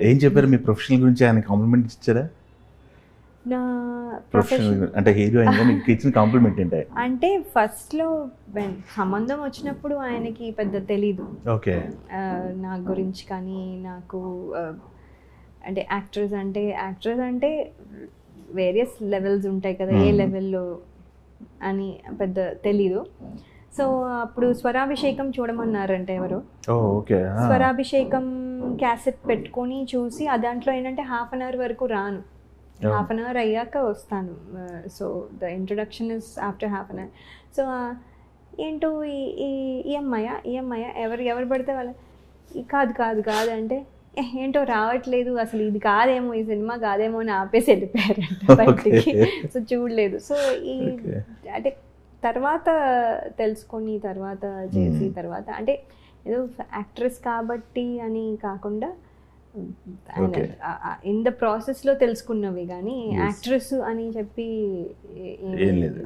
ఏం చెప్పారు మీ ప్రొఫెషనల్ గురించి? ఆయన కాంప్లిమెంట్ ఇచ్చారా? నా ప్రొఫెషనల్ అంటే హీరోయిన్గా మీకు ఇచ్చిన కాంప్లిమెంట్ ఏంటి? అంటే ఫస్ట్లో సంబంధం వచ్చినప్పుడు ఆయనకి పెద్ద తెలీదు ఓకే. నా గురించి, కానీ నాకు అంటే యాక్ట్రెస్ అంటే వేరియస్ లెవెల్స్ ఉంటాయి కదా, ఏ లెవెల్లో అని పెద్ద తెలీదు. సో అప్పుడు స్వరాభిషేకం చూడమన్నారంటే ఎవరు, స్వరాభిషేకం క్యాసెట్ పెట్టుకొని చూసి ఆ దాంట్లో ఏంటంటే 1/2 hour వరకు రాను, 1/2 hour అయ్యాక వస్తాను. So the introduction is after 1/2 hour. So ఏంటో ఈ అమ్మాయ ఎవరు పడితే వాళ్ళ కాదు అంటే ఏంటో రావట్లేదు, అసలు ఇది కాదేమో, ఈ సినిమా కాదేమో అని ఆపేసి వెళ్ళిపోయారంట బయటికి. సో చూడలేదు. సో అంటే తర్వాత తెలుసుకొని తర్వాత చేసి తర్వాత అంటే ఏదో యాక్ట్రెస్ కాబట్టి అని కాకుండా ఇన్ ద ప్రాసెస్లో తెలుసుకున్నవి, కానీ యాక్ట్రెస్ అని చెప్పి ఏం లేదు.